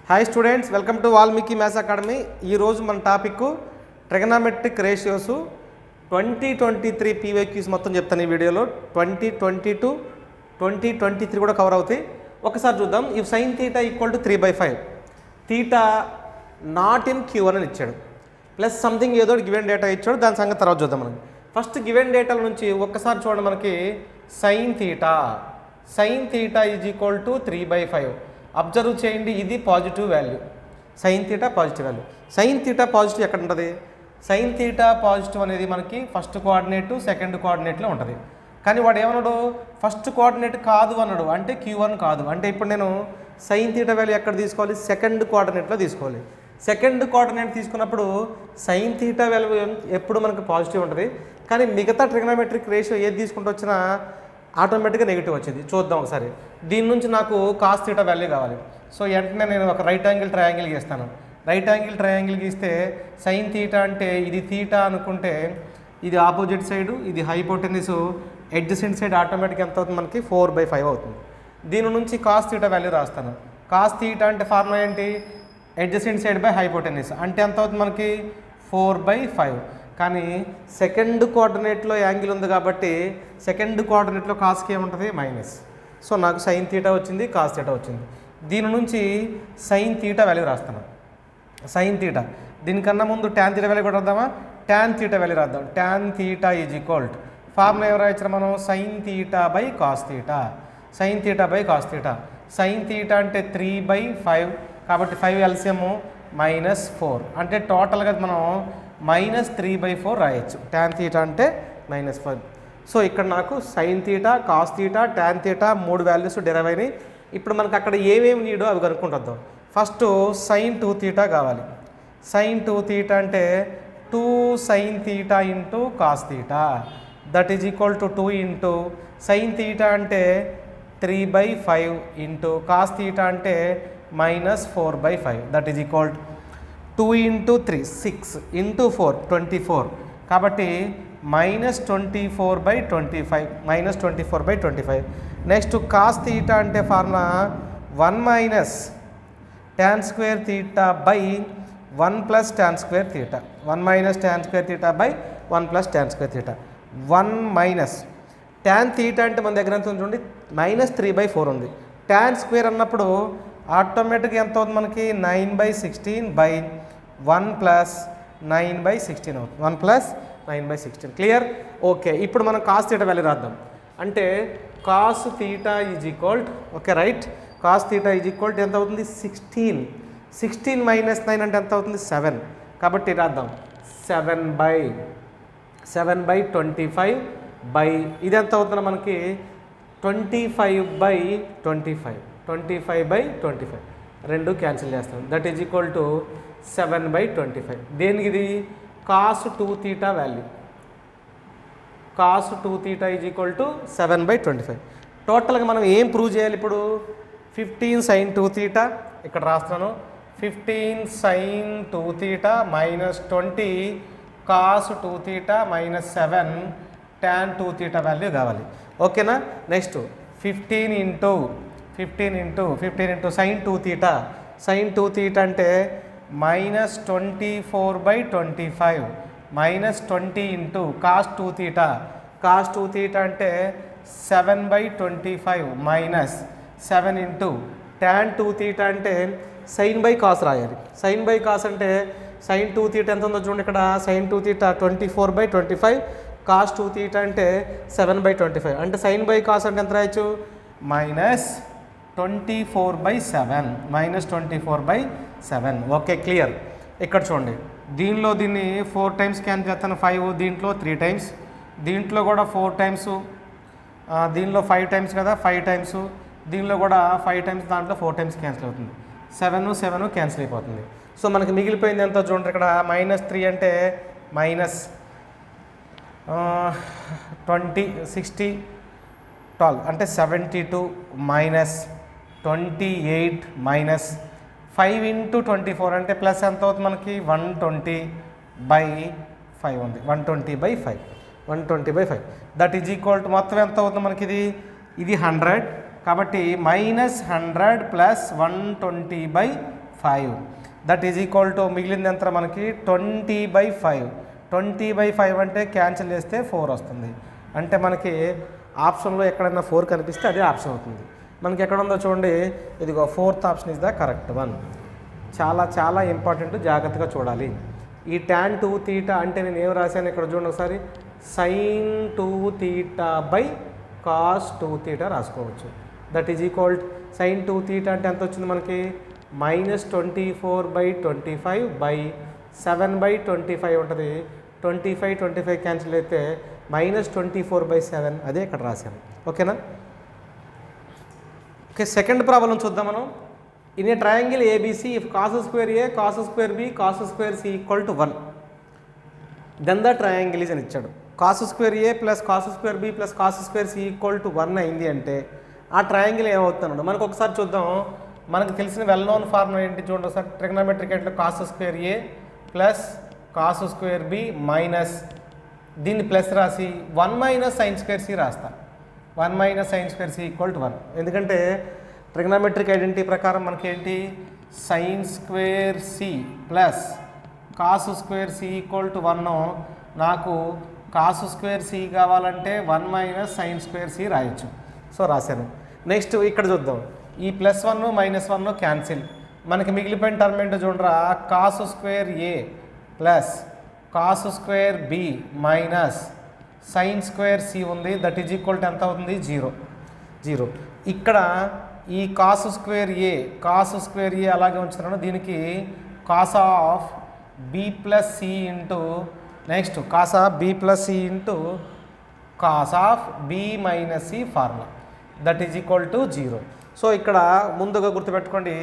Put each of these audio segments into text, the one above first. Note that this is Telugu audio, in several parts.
Hi students, welcome to Valmiki maths academy. ఈరోజు మన టాపిక్ ట్రిగనామెట్రిక్ రేషియోస్ 2023 పీవైక్యూస్ మొత్తం చెప్తాను ఈ వీడియోలో. 2022 2023 కూడా కవర్ అవుతాయి. ఒకసారి చూద్దాం. If sine theta equal to 3/5, theta not in Q1 అని ఇచ్చాడు, ప్లస్ సంథింగ్ ఏదో గివెన్ డేటా ఇచ్చాడు. దాని సంగతి తర్వాత చూద్దాం. మనం ఫస్ట్ గివెన్ డేటాల నుంచి ఒక్కసారి చూడండి. మనకి sine theta is equal to 3/5. Observe చేయండి, ఇది positive value. Sine theta positive value. Sine theta positive ఎక్కడ ఉంటుంది? సైన్ థీటా పాజిటివ్ అనేది మనకి ఫస్ట్ కోఆర్డినేట్ సెకండ్ కోఆర్డినేట్లో ఉంటుంది. కానీ వాడు ఏమన్నాడు? ఫస్ట్ కోఆర్డినేట్ కాదు అన్నాడు, అంటే Q1 కాదు. అంటే ఇప్పుడు నేను సైన్ థీటా వాల్యూ ఎక్కడ తీసుకోవాలి? సెకండ్ కోఆర్డినేట్లో తీసుకోవాలి. సెకండ్ కోఆర్డినేట్ తీసుకున్నప్పుడు సైన్ థీటా వాల్యూ ఎప్పుడు మనకు పాజిటివ్ ఉంటుంది. కానీ మిగతా ట్రిగనోమెట్రిక్ రేషియో ఏది తీసుకుంటూ వచ్చినా ఆటోమేటిక్గా నెగిటివ్ వచ్చింది. చూద్దాం ఒకసారి. దీని నుంచి నాకు కాస్ థీటా వాల్యూ కావాలి. సో వెంటనే నేను ఒక రైట్ యాంగిల్ ట్రయాంగిల్ గీస్తాను. రైట్ యాంగిల్ ట్రయాంగిల్ గీస్తే సైన్ థీటా అంటే ఇది థీటా అనుకుంటే ఇది ఆపోజిట్ సైడు, ఇది హైపోటెన్యూస్, అడ్జసెంట్ సైడ్ ఆటోమేటిక్గా ఎంత అవుతుంది? మనకి 4/5 అవుతుంది. దీని నుంచి కాస్ థీటా వాల్యూ రాస్తాను. కాస్ థీటా అంటే ఫార్ములా ఏంటి? Adjacent side by hypotenuse. అంటే ఎంత అవుతుంది మనకి? 4/5. కానీ సెకండ్ కోఆర్డినేట్లో యాంగిల్ ఉంది కాబట్టి సెకండ్ కోఆర్డినేట్లో కాస్కి ఏముంటుంది? మైనస్. సో నాకు సైన్ థీటా వచ్చింది, కాస్ థీటా వచ్చింది. దీని నుంచి సైన్ థీటా వాల్యూ రాస్తాను. సైన్ థీటా, దీనికన్నా ముందు ట్యాన్ థీటా వాల్యూ కూడా రాద్దామా? ట్యాన్ థీటా వాల్యూ రాద్దాం. Tan theta is equal to formula ఎవరు రాయించారు మనం? Sine theta by cos theta. Sine theta by cos theta. Sine theta అంటే 3/5 కాబట్టి 5 ఎల్సిఎం -4. అంటే టోటల్గా మనం -3/4 రాయొచ్చు. ట్యాన్ థీటా అంటే -5. సో ఇక్కడ నాకు sine theta, cos theta, tan theta 3 values derive అయినాయి. ఇప్పుడు మనకు అక్కడ ఏమేమి నీడో అవి కనుక్కుంటుందాం. ఫస్ట్ సైన్ 2 థీటా కావాలి. సైన్ 2 థీటా అంటే 2 sine theta into cos theta, that is equal to 2 into sine theta అంటే 3/5 ఇంటూ కాస్ థీటా అంటే -4/5, that is equal to 2 into 3 6 into 4 24. కాబట్టి -24/25, -24/25. నెక్స్ట్ కాస్ థీటా అంటే formula 1 - tan square theta by 1 + tan square theta. 1 - tan square theta by 1 + tan square theta. 1 - tan theta అంటే మన దగ్గర ఎంత ఉంది చూడండి? -3/4 ఉంది. tan స్క్వేర్ అన్నప్పుడు ఆటోమేటిక్గా ఎంత అవుతుంది మనకి? 9/16/1 + 9/16 అవుతుంది. 1 + 9/16. క్లియర్? ఓకే. ఇప్పుడు మనం కాస్ థీటా వాల్యూ రాద్దాం. అంటే cos theta is equal, okay right, cos theta is equal ఎంత అవుతుంది? 16. 16 - 9 అంటే ఎంత అవుతుంది? 7. కాబట్టి రాద్దాం. 7/25 బై ఇది ఎంత అవుతుంది మనకి? 25/25. 25/25 రెండు క్యాన్సిల్ చేస్తాం. That is equal to 7/25. దేనికి ఇది? Cos 2 theta value. Cos 2 theta is equal to 7/25. టోటల్గా మనం ఏం ప్రూవ్ చేయాలి ఇప్పుడు? 15 సైన్ 2 థీటా ఇక్కడ రాస్తున్నాను. 15 sine 2 theta -20 cos 2 theta -7 tan 2 theta value కావాలి. ఓకేనా? Next 15 into sine 2 theta. Sine 2 theta అంటే -24/25 -20 into cos 2 theta. Cos 2 theta అంటే 7/25 -7 ఇంటూ tan 2 థీటా అంటే సైన్ బై కాస్ రాయాలి. సైన్ బై కాస్ అంటే సైన్ 2 థీటా ఎంత ఉందో చూడండి ఇక్కడ. సైన్ 2 థీటా 24/25, కాస్ 2 థీటా అంటే 7/25. అంటే సైన్ బై కాస్ అంటే ఎంత రాయొచ్చు? -24/7 -24/7. Okay clear. ఇక్కడ చూడండి, దీనిలో దీన్ని 4 టైమ్స్ క్యాన్సిల్ చేస్తాను. 5 దీంట్లో 3 టైమ్స్, దీంట్లో కూడా 4 టైమ్స్, దీనిలో 5 టైమ్స్ కదా, 5 టైమ్స్, దీనిలో కూడా 5 టైమ్స్, దాంట్లో 4 టైమ్స్ క్యాన్సిల్ అవుతుంది. 7 క్యాన్సిల్ అయిపోతుంది. సో మనకి మిగిలిపోయింది ఎంత చూడండి ఇక్కడ? -3 అంటే -20 60 12 అంటే 72 -28 -5 ఇంటూ 24 అంటే ప్లస్ ఎంత అవుతుంది మనకి? 120/5 ఉంది. 120/5 దట్ ఈజ్ ఈక్వల్ టు మొత్తం ఎంత అవుతుంది మనకి? ఇది 100 కాబట్టి -100 + 120/5 5 దట్ ఈజ్ ఈక్వల్ టు మిగిలింది ఎంత మనకి 20/5. 20/5 అంటే క్యాన్సిల్ చేస్తే 4 వస్తుంది. అంటే మనకి ఆప్షన్లో ఎక్కడైనా 4 కనిపిస్తే అదే ఆప్షన్ అవుతుంది. మనకి ఎక్కడ ఉందో చూడండి, ఇదిగో 4th option is the correct one. చాలా చాలా ఇంపార్టెంట్, జాగ్రత్తగా చూడాలి. ఈ tan 2θ అంటే నేను ఏం రాశాను ఇక్కడ చూడండి ఒకసారి, sin 2θ cos 2θ రాసుకోవచ్చు. దట్ ఈజ్ ఈక్వల్ sin 2θ అంటే ఎంత వచ్చింది మనకి, -24/25/7/25 ఉంటుంది. 25 క్యాన్సిల్ అయితే -24/7, అదే ఇక్కడ రాశాను. ఓకేనా? ఓకే, సెకండ్ ప్రాబ్లం చూద్దాం మనం. In a triangle ABC, if cos square A, cos square B, cos square C equal to 1, then the triangle is అని ఇచ్చాడు. cos square A plus cos square B plus cos square C equal to 1 అయింది అంటే ఆ ట్రయాంగిల్ ఏమవుతుందండి మనకు ఒకసారి చూద్దాం. మనకు తెలిసిన వెల్ నోన్ ఫార్ములా ఏంటి చూడండి ఒకసారి. ట్రిగ్నోమెట్రిక్ అంటే cos square A plus cos square B minus దీన్ని ప్లస్ రాసి 1 - sin square C రాస్తా. 1 - sin square C equal to 1. ఎందుకంటే ట్రిగ్నోమెట్రిక్ ఐడెంటిటీ ప్రకారం మనకి ఏంటి, sin square C plus cos square C equal to 1. నాకు cos square C కావాలంటే 1 - sin square C రాయొచ్చు. సో రాశాను. నెక్స్ట్ ఇక్కడ చూద్దాం. ఈ +1 -1 క్యాన్సిల్. మనకి మిగిలిపోయిన టర్మ్ ఏంటో చూడరా, cos square A plus cos square B minus sin square C ఉంది. దట్ ఈజ్ ఈక్వల్ టు ఎంత అవుతుంది, 0. ఇక్కడ ఈ cos square A అలాగే ఉంచుతున్నాను. దీనికి cos of B plus C into next cos of B plus C into cos of B minus C formula. That is equal to 0. So ఇక్కడ ముందుగా గుర్తుపెట్టుకోండి,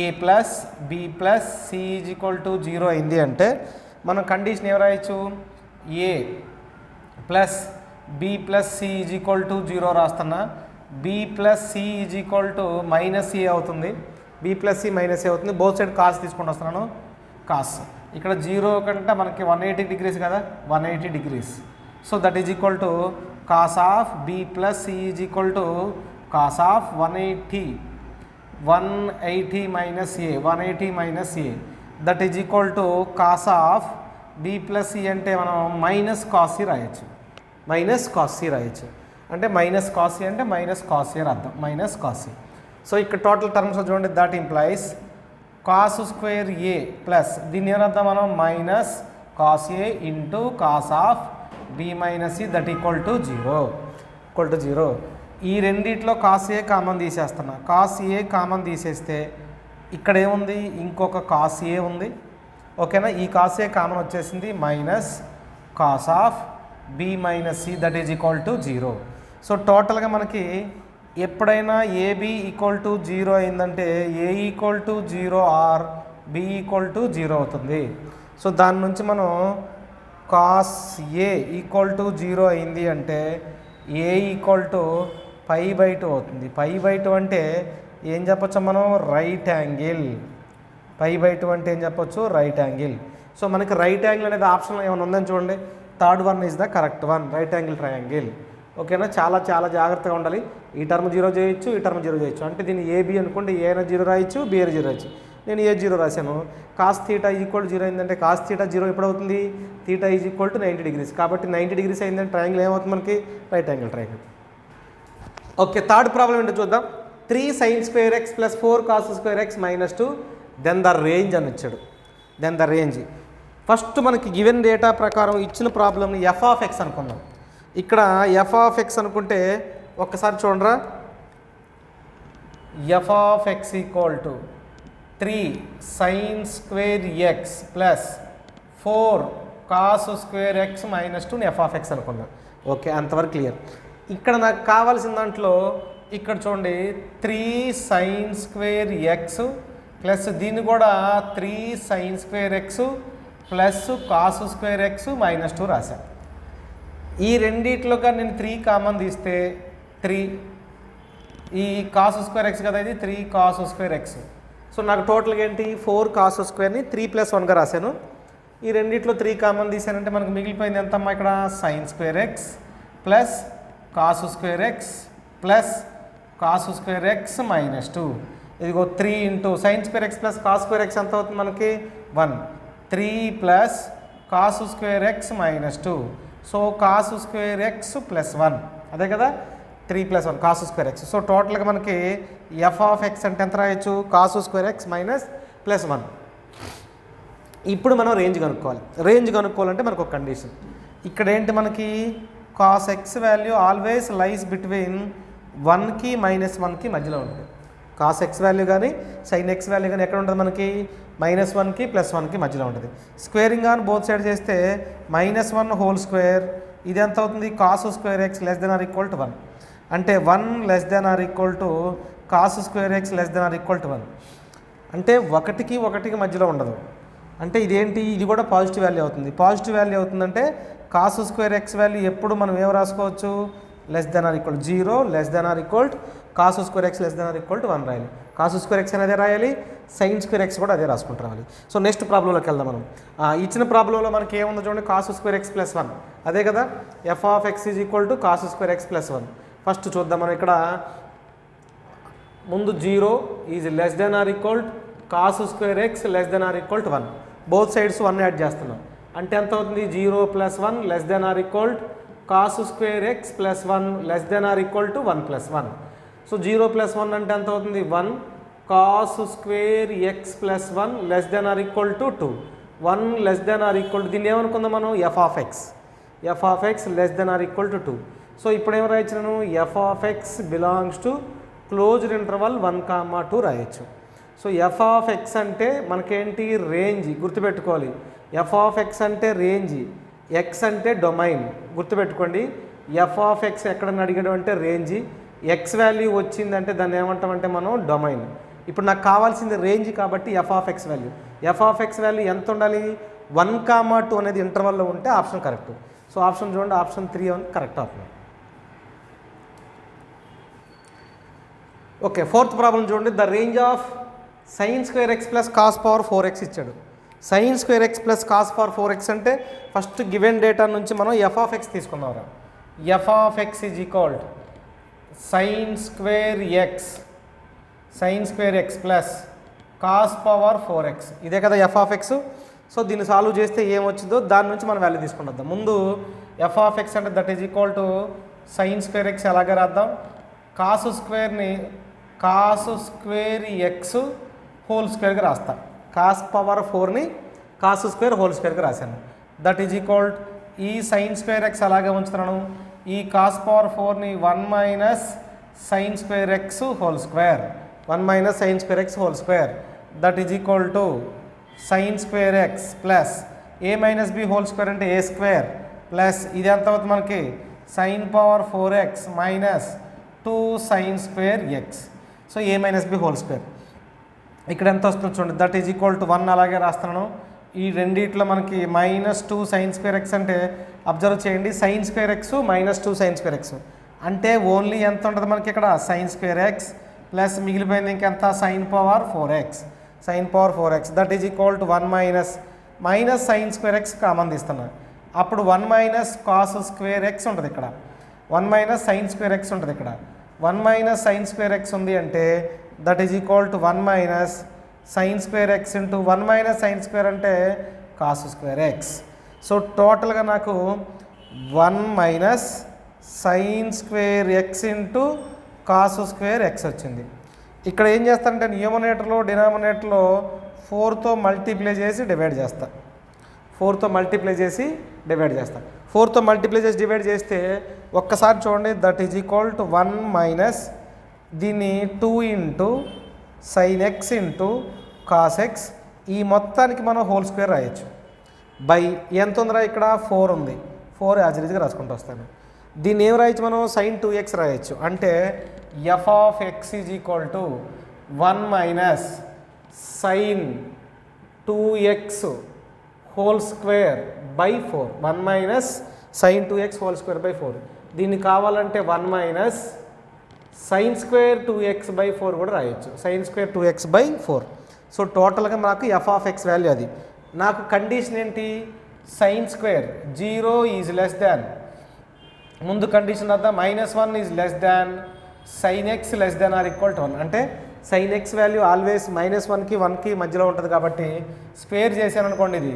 A plus B plus C is equal to 0 అయింది అంటే మనం కండిషన్ ఏం రాయొచ్చు, A plus B plus C is equal to 0 రాస్తున్నా. B plus C is equal to -A అవుతుంది. B ప్లస్ C -A అవుతుంది. బోత్ సైడ్ కాస్ తీసుకొని వస్తున్నాను. కాస్ ఇక్కడ 0 కంటే మనకి 180 degrees కదా, 180 degrees. So that is equal to cos of B plus C is equal to cos of 180 minus A that is equal to cos of B plus C అంటే మనం మైనస్ కాస్ C రాయొచ్చు. అంటే మైనస్ కాస్ C అంటే మైనస్ కాస్ C అర్థం, మైనస్ కాస్ C. సో ఇక్కడ టోటల్ టర్మ్స్ చూడండి, that implies cos square A plus దీన్ని ఏమర్థం మనం minus cos A into cos of B minus C that equal to 0. ఈ రెండిట్లో కాస్ A కామన్ తీసేస్తున్నా. కాస్ A కామన్ తీసేస్తే ఇక్కడ ఏముంది, ఇంకొక కాస్ A ఉంది. ఓకేనా? ఈ కాస్ A కామన్ వచ్చేసింది minus cos of B minus C that is equal to 0. So టోటల్గా మనకి ఎప్పుడైనా AB ఈక్వల్ టు 0 అయిందంటే A equal to 0 or B equal to 0 అవుతుంది. సో దాని నుంచి మనం కాస్ A ఈక్వల్ టు 0 అయింది అంటే A ఈక్వల్ టు π/2 అవుతుంది. π/2 అంటే ఏం చెప్పొచ్చు మనం, రైట్ యాంగిల్. π/2 అంటే ఏం చెప్పొచ్చు, రైట్ యాంగిల్. సో మనకి రైట్ యాంగిల్ అనేది ఆప్షన్ ఏమైనా ఉందని చూడండి, third one is the correct one, right angle triangle. ఓకేనా? చాలా చాలా జాగ్రత్తగా ఉండాలి. ఈ టర్మ్ 0 చేయొచ్చు, ఈ టర్మ్ 0 చేయొచ్చు. అంటే దీన్ని AB అనుకోండి, ఏ అయినా 0 రాయొచ్చు, B అయినా 0 రాయొచ్చు. నేను ఏ 0 రాశాను. కాస్ θ ఈక్వల్ 0 అయిందంటే కాస్ θ 0 ఎప్పుడు అవుతుంది, θ ఈజ్ ఈక్వల్ టు 90 degrees. కాబట్టి 90 degrees అయిందంటే ట్రయాంగిల్ ఏమవుతుంది మనకి, right angle triangle. Okay, third problem ఏంటో చూద్దాం. 3 sin square x plus 4 cos square x minus 2 then the range అని ఇచ్చాడు. దెన్ ద రేంజ్ ఫస్ట్ మనకి గివెన్ డేటా ప్రకారం ఇచ్చిన ప్రాబ్లమ్ని f ఆఫ్ x అనుకుందాం. ఇక్కడ f ఆఫ్ x అనుకుంటే ఒక్కసారి చూడరా, f of x equal to 3 sin square x plus 4 cos square x minus 2 f of x అనుకుందాం. ఓకే, అంతవరకు క్లియర్. ఇక్కడ నాకు కావాల్సిన దాంట్లో ఇక్కడ చూడండి 3 sin square x ప్లస్ దీన్ని కూడా 3 sin square x plus cos square x minus 2 రాశాను. ఈ రెండిట్లోగా నేను 3 కామన్ తీస్తే 3 ఈ cos square x కదా, ఇది 3 cos square x. సో నాకు టోటల్గా ఏంటి 4 cos squareని 3 + 1గా రాశాను. ఈ రెండిట్లో 3 కామన్ తీసానంటే మనకు మిగిలిపోయింది ఎంతమ్మా, ఇక్కడ sin square x plus cos square x plus cos square x minus 2. ఇదిగో 3 into sine square x plus cos square X ఎంత అవుతుంది మనకి 1, 3 plus cos square X minus 2, so cos square x plus 1, అదే కదా 3 plus 1 cos square X. So టోటల్గా మనకి ఎఫ్ ఆఫ్ ఎక్స్ అంటే ఎంత రాయొచ్చు, cos square X minus plus 1. ఇప్పుడు మనం రేంజ్ కనుక్కోవాలి. రేంజ్ కనుక్కోవాలంటే మనకు ఒక కండిషన్, ఇక్కడ ఏంటి మనకి cos X value always lies between 1కి -1కి మధ్యలో ఉంటుంది. కాస్ ఎక్స్ వాల్యూ కానీ సైన్ ఎక్స్ వాల్యూ కానీ ఎక్కడ ఉంటుంది మనకి -1కి +1కి మధ్యలో ఉంటుంది. స్క్వేరింగ్ ఆన్ బోత్ సైడ్ చేస్తే -1 హోల్ స్క్వేర్, ఇది ఎంత అవుతుంది cos square x less than or equal to 1, అంటే 1 less than or equal to cos square x less than or equal to 1, అంటే 1కి మధ్యలో ఉండదు. అంటే ఇదేంటి, ఇది కూడా పాజిటివ్ వాల్యూ అవుతుంది. పాజిటివ్ వాల్యూ అవుతుందంటే కాస్ స్క్వేర్ ఎక్స్ వాల్యూ ఎప్పుడు మనం ఏం రాసుకోవచ్చు, less than or equal 0 less than or equal cos square x less than or equal to 1 రాయాలి. కాస్ స్క్వేర్ ఎక్స్ అనేది రాయాలి, సైన్ స్క్వేర్ ఎక్స్ కూడా అదే రాసుకుంటూ రావాలి. సో నెక్స్ట్ ప్రాబ్లంలోకి వెళ్దాం మనం. ఇచ్చిన ప్రాబ్లంలో మనకి ఏముందో చూడండి, కాస్ స్క్వేర్ ఎక్స్ ప్లస్ 1 అదే కదా, f of x is equal to cos square x plus 1. First చూద్దాం మనం, ఇక్కడ ముందు 0 is less than or equal cos square x less than or equal to 1, both sides 1 add చేస్తున్నాం, అంటే ఎంత అవుతుంది 0 + 1 less than or equal cos square x plus 1 less than or equal to 1 + 1. So 0 + 1 అంటే ఎంత అవుతుంది 1 cos square x plus 1 less than or equal to 2, 1 less than or equal to, దీన్ని ఏమనుకుందాం మనం f of x less than or equal to 2. So ఇప్పుడు ఏం రాయొచ్చును, f of x belongs to closed interval 1, 2 రాయొచ్చు. సో ఎఫ్ ఆఫ్ ఎక్స్ అంటే మనకేంటి రేంజ్, గుర్తుపెట్టుకోవాలి. ఎఫ్ ఆఫ్ ఎక్స్ అంటే రేంజ్, ఎక్స్ అంటే డొమైన్, గుర్తుపెట్టుకోండి. ఎఫ్ ఆఫ్ ఎక్స్ ఎక్కడన్నా అడిగాడు అంటే రేంజ్, ఎక్స్ వాల్యూ వచ్చిందంటే దాన్ని ఏమంటామంటే మనం డొమైన్. ఇప్పుడు నాకు కావాల్సింది రేంజ్ కాబట్టి ఎఫ్ ఆఫ్ ఎక్స్ వాల్యూ ఎంత ఉండాలి, 1, 2 అనేది ఇంటర్వల్లో ఉంటే ఆప్షన్ కరెక్ట్. సో ఆప్షన్ చూడండి, option 3 correct option. Okay, fourth problem చూడండి, the range of sine square x plus cos power 4x ఇచ్చాడు. Sine square x plus cos power 4x అంటే ఫస్ట్ గివెన్ డేటా నుంచి మనం ఎఫ్ ఆఫ్ ఎక్స్ తీసుకుందాం. F of x is equal sine square x plus cos power 4x, ఇదే కదా ఎఫ్ ఆఫ్ ఎక్స్. సో దీన్ని సాల్వ్ చేస్తే ఏమొచ్చిందో దాని నుంచి మనం వాల్యూ తీసుకుంటాం. ముందు ఎఫ్ ఆఫ్ ఎక్స్ అంటే that is equal to sine square x ఎలాగే రాద్దాం, కాస్ స్క్వేర్ ఎక్స్ హోల్ స్క్వేర్గా రాస్తా, కాస్ పవర్ 4ని కాస్ స్క్వేర్ హోల్ స్క్వేర్గా రాశాను. దట్ ఈజ్ ఈక్వల్ ఈ సైన్ స్క్వేర్ ఎక్స్ అలాగే ఉంచుతున్నాను, ఈ కాస్ పవర్ 4ని 1 - sine square x whole square, 1 - sine square x whole square, that is equal to sine square x plus a - b whole square అంటే a స్క్వేర్ ప్లస్ ఇది ఎంత అవుతుంది మనకి sine power 4x minus 2 sign square X. So a - b whole square ఇక్కడ ఎంత వస్తుంది చూడండి, దట్ ఈజ్ ఈక్వల్ టు 1 అలాగే రాస్తున్నాను. ఈ రెండిట్లో మనకి -2 సైన్ స్క్వేర్ ఎక్స్ అంటే అబ్జర్వ్ చేయండి, sign square X -2 sign square X అంటే ఓన్లీ ఎంత ఉంటుంది మనకి ఇక్కడ సైన్ స్క్వేర్ ఎక్స్ ప్లస్ మిగిలిపోయింది ఇంకెంత sine power 4x, that is equal to 1 - sine square X common తీస్తున్నాను. అప్పుడు 1 - కాస్ స్క్వేర్ ఎక్స్ ఉంటుంది ఇక్కడ, 1 - సైన్ స్క్వేర్ ఎక్స్ ఉంటుంది ఇక్కడ, 1 - సైన్ స్క్వేర్ ఎక్స్ ఉంది అంటే that is equal to 1 - sine square X into 1 - sine square అంటే కాస్ స్క్వేర్ ఎక్స్. సో టోటల్గా నాకు 1 - sine square X into cos square X వచ్చింది. ఇక్కడ ఏం చేస్తానంటే న్యూమరేటర్లో డినామినేటర్లో 4తో మల్టిప్లై చేసి డివైడ్ చేస్తా, 4తో మల్టిప్లై చేసి డివైడ్ చేస్తే ఒక్కసారి చూడండి, దట్ ఈజ్ ఈక్వల్ టు 1 - దీన్ని 2 into sign X into cos X, ఈ మొత్తానికి మనం హోల్ స్క్వేర్ రాయొచ్చు. బై ఎంత ఉందిరా ఇక్కడ 4 ఉంది, 4 యాజ్ రీజ్గా రాసుకుంటూ వస్తాను. దీన్ని ఏం రాయొచ్చు మనం సైన్ 2x రాయొచ్చు. అంటే f of x is equal to 1 - sine 2x whole square by 4, 1 - sine 2x whole square by 4. దీన్ని కావాలంటే 1 - సైన్ స్క్వేర్ 2x బై 4 కూడా రాయొచ్చు, sign square 2x by 4. So టోటల్గా నాకు ఎఫ్ ఆఫ్ ఎక్స్ వాల్యూ అది. నాకు కండిషన్ ఏంటి, sine square 0 is less than, ముందు కండిషన్ అర్థం -1 is less than sign X less than or equal to 1, అంటే సైన్ ఎక్స్ వాల్యూ ఆల్వేస్ -1కి 1కి మధ్యలో ఉంటుంది కాబట్టి స్క్వేర్ చేశాను అనుకోండి, ఇది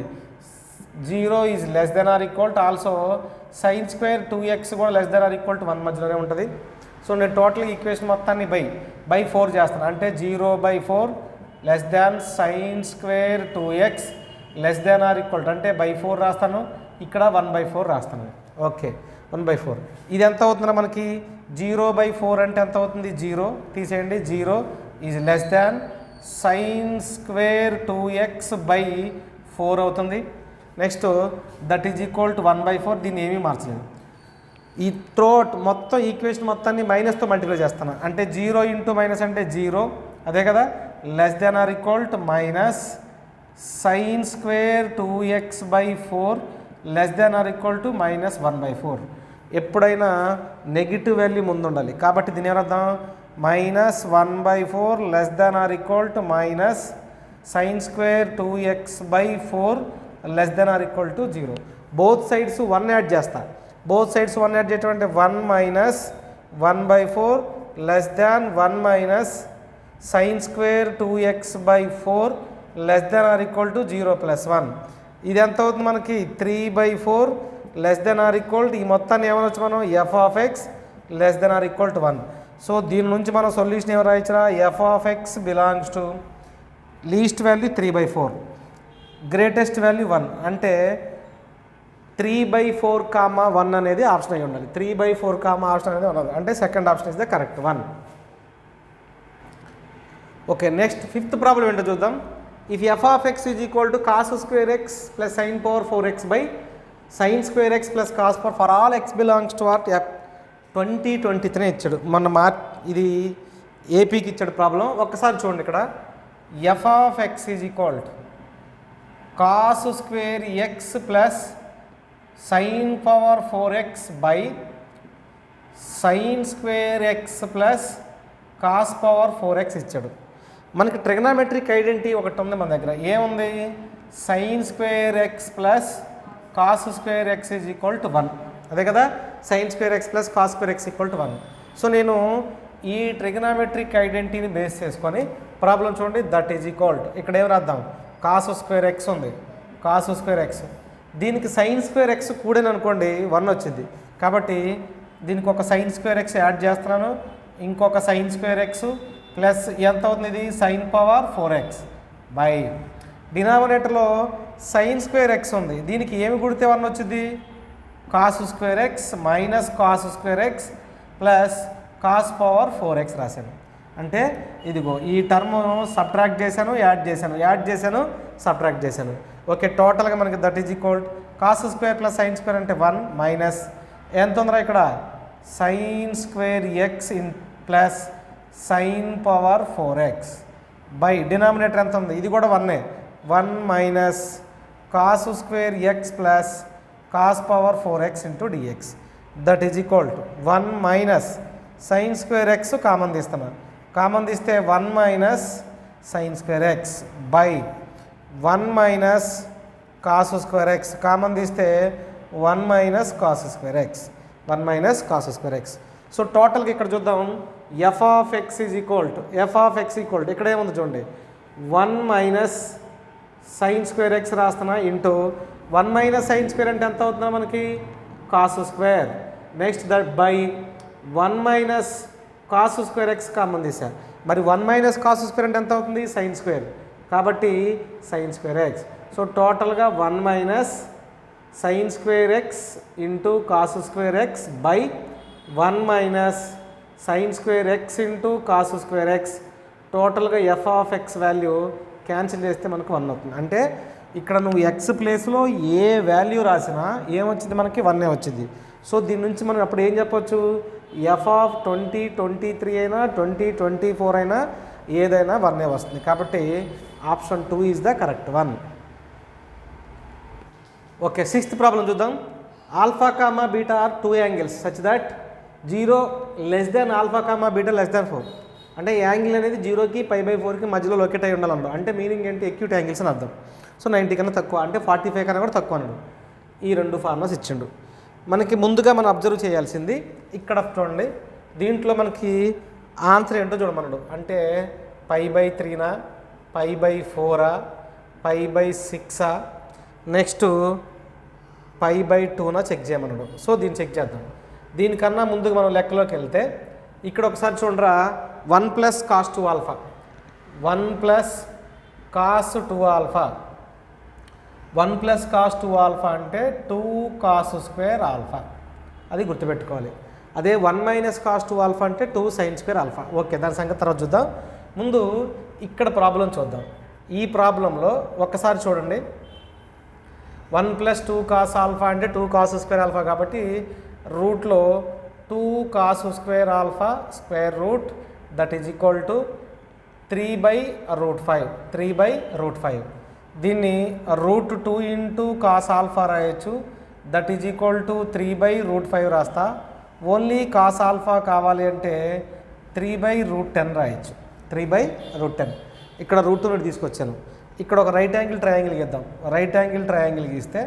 0 is less than or equal to also sine square 2x కూడా less than or equal to 1 మధ్యలోనే ఉంటుంది. సో నేను టోటల్ ఈక్వేషన్ మొత్తాన్ని బై 4 చేస్తాను. అంటే 0/4 less than sign square 2x less than or equal to, అంటే బై 4 రాస్తాను, ఇక్కడ 1/4 రాస్తాను. ఓకే, 1/4 ఇది ఎంత అవుతుందో మనకి 0/4 అంటే ఎంత అవుతుంది, 0 తీసేయండి, 0 is less than sign square 2x/4 అవుతుంది. Next that is equal to 1/4. దీన్ని ఏమీ మార్చలేదు. ఈ త్రోట్ మొత్తం ఈక్వేషన్ మొత్తాన్ని మైనస్తో మల్టిప్లై చేస్తాను. అంటే 0 ఇంటూ మైనస్ అంటే 0, అదే కదా, less than or equal to minus sine square 2x/4 less than or equal to -1/4. ఎప్పుడైనా నెగిటివ్ వాల్యూ ముందు ఉండాలి కాబట్టి దీని ఏమర్థం, -1/4 less than or equal to minus sine square 2x/4 less than or equal to 0. Both sides 1 add చేస్తా. బోత్ సైడ్స్ 1 యాడ్ చేయటం అంటే 1 - 1/4 less than 1 minus sine square 2x/4 less than or equal to 0 + 1. ఇది ఎంత అవుతుంది మనకి 3/4 less than or equal to, ఈ మొత్తాన్ని ఏమనొచ్చు మనం, f(x) less than or equal to 1. So దీని నుంచి మనం సొల్యూషన్ ఏమో రాయించరా, f(x) belongs to least value 3/4 greatest value 1. అంటే 3/4, 1 అనేది ఆప్షన్ అయి ఉండాలి. 3/4, ఆప్షన్ అనేది ఉన్నది, అంటే second option is the correct 1. Okay, next 5th problem ఏంటో చూద్దాం. If f(x) is equal to cos square x plus sin power 4x by sin square x plus cos power for all x belongs to what 2023 ఇచ్చాడు. మొన్న ఇది ఏపీకి ఇచ్చాడు ప్రాబ్లం. ఒక్కసారి చూడండి, ఇక్కడ f(x) is equal to cos square x plus sin power 4x by sin square x plus cos power 4x ఇచ్చాడు. మనకి ట్రిగనామెట్రిక్ ఐడెంటిటీ ఒకటి ఉంది మన దగ్గర. ఏముంది, sin square x plus cos square x is equal to 1, అదే కదా, sin square x plus cos square x equal to 1. So నేను ఈ ట్రిగనామెట్రిక్ ఐడెంటిటీని బేస్ చేసుకొని ప్రాబ్లం చూడండి. దట్ ఈజ్ ఈక్వల్ టు, ఇక్కడ ఏం రాద్దాం, cos స్క్వేర్ x ఉంది, cos స్క్వేర్ x, దీనికి sin స్క్వేర్ x కూడని అనుకోండి 1 వచ్చింది. కాబట్టి దీనికి ఒక sin స్క్వేర్ x యాడ్ చేస్తున్నాను, ఇంకొక sin స్క్వేర్ x ప్లస్ ఎంత అవుతుంది, ఇది sin పవర్ 4x బై డినామినేటర్లో sin స్క్వేర్ x ఉంది, దీనికి ఏమి కూడితే 1 వచ్చింది, cos square x minus cos square x plus cos power 4x రాశాను. అంటే ఇదిగో ఈ టర్మ్ సబ్ట్రాక్ట్ చేశాను, యాడ్ చేశాను, సబ్ట్రాక్ట్ చేశాను. ఓకే, టోటల్గా మనకి that is equal cos square plus sin square అంటే 1 మైనస్ ఎంత ఉందిరా ఇక్కడ sin square x plus sin power 4x by denominator ఎంత ఉంది, ఇది కూడా 1 minus cos square x plus cos power 4x into dx. That is equal to 1 minus sin square x common తీస్తున్నాను, కామన్ తీస్తే 1 minus sin square x by 1 minus cos square x common తీస్తే 1 minus cos square x, 1 minus cos square x. So టోటల్గా ఇక్కడ చూద్దాం, f(x) ఈజ్ ఈక్వల్ టు ఇక్కడ ఏముంది చూడండి, 1 మైనస్ sin స్క్వేర్ x రాస్తున్నా ఇంటూ 1 మైనస్ sin స్క్వేర్ అంటే ఎంత అవుతుందా మనకి, cos square, next that by 1 minus cos square x common తీసా, మరి 1 మైనస్ cos స్క్వేర్ అంటే ఎంత అవుతుంది, sin స్క్వేర్, కాబట్టి sin స్క్వేర్ x. సో టోటల్గా 1 minus sin square x into cos square x by 1 minus sin square x into cos square x. టోటల్గా f(x) వాల్యూ క్యాన్సిల్ చేస్తే మనకు 1 అవుతుంది. అంటే ఇక్కడ నువ్వు x ప్లేస్లో ఏ వాల్యూ రాసినా ఏమొచ్చింది, మనకి 1 వచ్చింది. సో దీని నుంచి మనం అప్పుడు ఏం చెప్పొచ్చు, f(2023) అయినా 2024 అయినా ఏదైనా 1 వస్తుంది. కాబట్టి option 2 is the correct 1. Okay, 6th problem చూద్దాం. Alpha comma beta or 2 angles such that 0 less than alpha comma beta less than 4. అంటే యాంగిల్ అనేది 0కి π/4కి మధ్యలో లొకేట్ అయి ఉండాలన్నాడు. అంటే మీనింగ్ ఏంటి, ఎక్యూట్ యాంగిల్స్ అని అర్థం. సో 90 కన్నా తక్కువ, అంటే 45 కన్నా కూడా తక్కువ అన్నాడు. ఈ 2 ఫార్ములాస్ ఇచ్చిండు. మనకి ముందుగా మనం అబ్జర్వ్ చేయాల్సింది ఇక్కడ చూడండి, దీంట్లో మనకి ఆన్సర్ ఏంటో చూడమన్నాడు. అంటే π/3 π/4 π/6 నెక్స్ట్ π/2 చెక్ చేయమన్నాడు. సో దీన్ని చెక్ చేద్దాం. దీనికన్నా ముందుకు మనం లెక్కలోకి వెళ్తే ఇక్కడ ఒకసారి చూడరా 1 + cos 2α 1 + cos 2α 1 + cos 2α అంటే 2 cos స్క్వేర్ ఆల్ఫా, అది గుర్తుపెట్టుకోవాలి. అదే 1 - cos 2α అంటే 2 sin స్క్వేర్ ఆల్ఫా. ఓకే, దాని సంగతి తర్వాత చూద్దాం. ముందు ఇక్కడ ప్రాబ్లం చూద్దాం. ఈ ప్రాబ్లంలో ఒక్కసారి చూడండి. 1 + 2 cos ఆల్ఫా అంటే 2 cos స్క్వేర్ ఆల్ఫా కాబట్టి రూట్లో 2 cos square alpha square root that is equal to 3/√5 3/√5. దీన్ని √2 × cos ఆల్ఫా రాయొచ్చు. దట్ ఈజ్ ఈక్వల్ టు 3/√5 రాస్తా. ఓన్లీ cos ఆల్ఫా కావాలి అంటే 3/√10 రాయొచ్చు. 3/√10. ఇక్కడ √2 తీసుకొచ్చాను. ఇక్కడ ఒక రైట్ యాంగిల్ ట్రయాంగిల్ గీద్దాం. రైట్ యాంగిల్ ట్రయాంగిల్ గీస్తే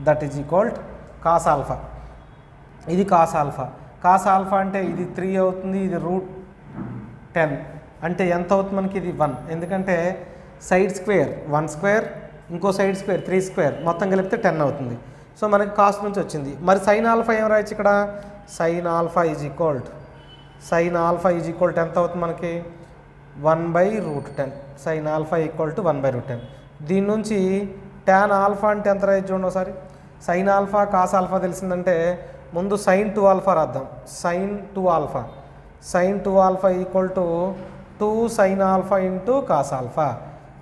that is equal to cos alpha. ఇది cos ఆల్ఫా. cos ఆల్ఫా అంటే ఇది 3 అవుతుంది, ఇది √10 అంటే ఎంత అవుతుంది మనకి? ఇది 1. ఎందుకంటే సైడ్ స్క్వేర్ 1 స్క్వేర్, ఇంకో సైడ్ స్క్వేర్ 3 స్క్వేర్, మొత్తం కలిపితే 10 అవుతుంది. సో మనకి కాస్ట్ నుంచి వచ్చింది. మరి సైన్ ఆల్ఫా ఏం రాయొచ్చు ఇక్కడ? Sine alpha is equal to ఎంత అవుతుంది మనకి? 1/√10. Sine alpha equal to 1/√10. దీని నుంచి tan ఆల్ఫా అంటే ఎంత రాయొచ్చు చూడండి ఒకసారి. సైన్ ఆల్ఫా కాస్ ఆల్ఫా తెలిసిందంటే ముందు sin 2α రాద్దాం. sin 2α equal to 2 sin alpha into cos alpha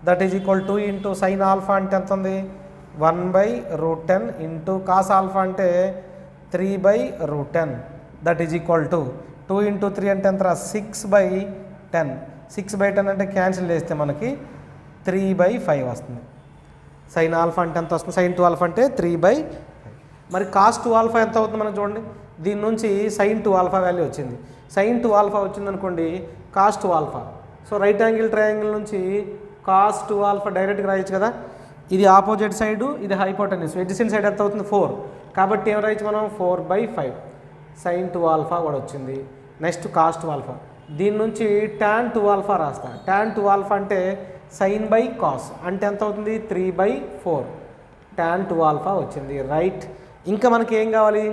that is equal 2 into sine alpha అంటే ఎంత ఉంది? 1/√10 ఇంటూ కాస్ ఆల్ఫా అంటే 3/√10 దట్ ఈజ్ ఈక్వల్ టు 2 × 3 అంటే ఎంత? 6/10. 6/10 అంటే క్యాన్సిల్ చేస్తే మనకి 3/5 వస్తుంది. సైన్ ఆల్ఫా అంటే ఎంత వస్తుంది? sin 2α అంటే 3/5. మరి cos 2α ఎంత అవుతుంది మనకు చూడండి. దీని నుంచి sin 2α వాల్యూ వచ్చింది. sin 2α వచ్చిందనుకోండి cos 2α. So right angle triangle నుంచి cos 2α డైరెక్ట్గా రాయొచ్చు కదా. ఇది ఆపోజిట్ సైడు, ఇది హైపోటెన్యూస్. ఎడ్జసెంట్ సైడ్ ఎంత అవుతుంది? 4. కాబట్టి ఏం రాయొచ్చు మనం? 4/5. sin 2α కూడా వచ్చింది. Next cos 2α. దీని నుంచి tan 2α రాస్తా. tan 2α అంటే sin/cos అంటే ఎంత అవుతుంది? 3/4. tan 2α వచ్చింది. రైట్. ఇంకా మనకి ఏం కావాలి?